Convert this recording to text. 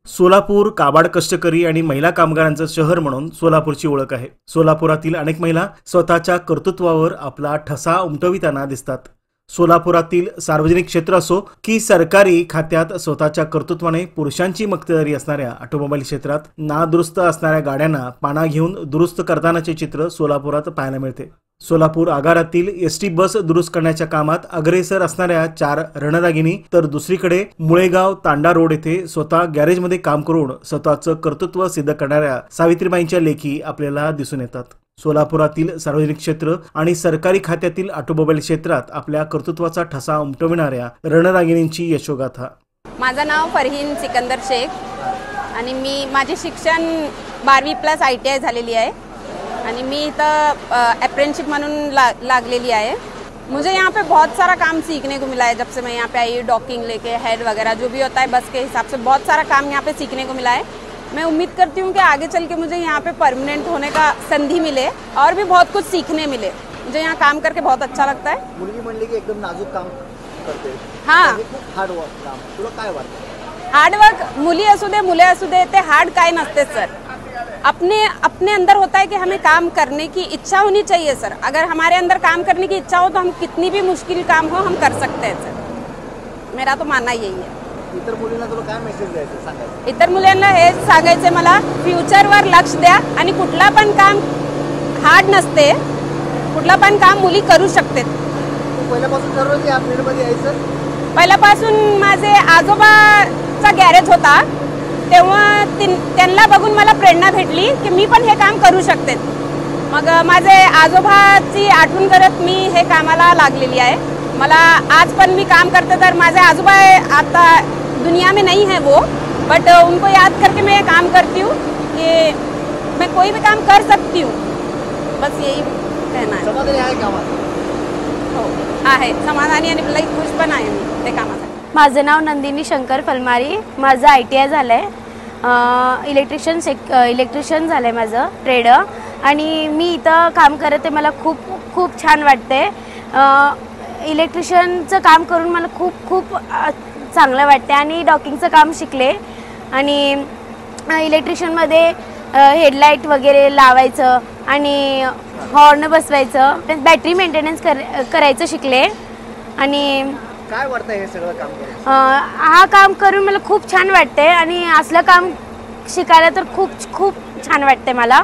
सोलापूर काबाड कष्टकरी आणि महिला कामगारांचं शहर म्हणून सोलापूरची ओळख आहे। सोलापुरातील अनेक महिला स्वतःच्या कर्तृत्वावर आपला ठसा उमटविताना दिसतात। सोलापुरातील सार्वजनिक क्षेत्र असो की सरकारी खात्यात स्वतःच्या कर्तृत्वाने पुरुषांची मक्तेदारी असणाऱ्या ऑटोमोबाईल क्षेत्रात नादुरुस्त असणाऱ्या गाड्यांना पाना घेऊन दुरुस्त करतानाचे चित्र सोलापुरात पाहायला मिळते। सोलापूर आगारातील एसटी बस दुरुस्त करण्याच्या कामात अग्रेसर असणाऱ्या 4 रणरागिणी तर दुसरीकडे मुळेगाव तांडा रोड येथे स्वतः गॅरेजमध्ये काम करून स्वतःचं कर्तृत्व सिद्ध करणाऱ्या सावित्रीबाईंच्या लेखी आपल्याला दिसून येतात। सोलापुरातील सार्वजनिक क्षेत्र आणि सरकारी खात्यातील ऑटोमोबाईल क्षेत्रात आपल्या कर्तृत्वाचा ठसा उमटविणाऱ्या रणरागिणींची यशोगाथा। माझं नाव फरहीन सिकंदर शेख आणि मी माझे शिक्षण 12+ ITI झालेली आहे आणि मी इधर अप्रेंटिसशिप म्हणून लागलेली आहे। मुझे यहाँ पे बहुत सारा काम सीखने को मिला है जब से मैं यहाँ पे आई। डॉकिंग लेके हेड वगैरह जो भी होता है बस के हिसाब से बहुत सारा काम यहाँ पे सीखने को मिला है। मैं उम्मीद करती हूँ कि आगे चल के मुझे यहाँ पे परमानेंट होने का संधि मिले और भी बहुत कुछ सीखने मिले। मुझे यहाँ काम करके बहुत अच्छा लगता है। मुलगी म्हणली की एकदम नाजूक काम करते। हाँ, हार्ड वर्क काम तुला काय वाटतं? हार्ड वर्क मुली असू दे मुले असू दे ते हार्ड काय नसते सर। अपने अंदर होता है कि हमें काम करने की इच्छा होनी चाहिए सर। अगर हमारे अंदर काम करने की इच्छा हो तो हम कितनी भी मुश्किल काम हो हम कर सकते हैं सर। मेरा तो मानना यही है। इतर मुलींना तुला काय मेसेज द्यायचं सांगायचं? इतर मुलांना हे सांगायचे मला फ्युचरवर लक्ष द्या आणि कुठला पण काम हार्ड नसते, कुठला पण काम मुली करू शकते। तू पहिल्यापासून ठरवलं की या फील्डमध्ये यायचं? पहिल्यापासून माझे आजोबाचा गॅरेज होता तेव्हा त्यांना बघून मला प्रेरणा भेटली की मी पण हे काम करू शकते। मग माझे आजोबाची आठवण करत मी हे कामाला लागलेली आहे। मला आज पण मी काम करते तर माझे आजोबा आता दुनिया में नहीं है वो, बट उनको याद करके मैं काम करती हूँ कि मैं कोई भी काम कर सकती हूँ। बस यही कहना है। समाधानी आहे कामात? हो आहे, समाधानी आणि लई खुश पण आहे मी ते कामासाठी। माझं नाव नंदिनी शंकर फलमारी। माझं ITI झालं आहे, इलेक्ट्रिशियन झालं आहे माझं ट्रेड आणि मी इथं काम करते। मला खूप छान वाटते। इलेक्ट्रिशियनचं काम करून मला खूप चांगलं वाटते आणि डॉकिंगचं काम शिकले आणि इलेक्ट्रिशियनमध्ये हेडलाईट वगैरे लावायचं आणि हॉर्न बसवायचं, बॅटरी मेंटेनन्स करायचं शिकले आणि काय वाटतं हे सगळं काम करून? हा काम करून मला खूप छान वाटते आणि असलं काम शिकायला तर खूप छान वाटते मला।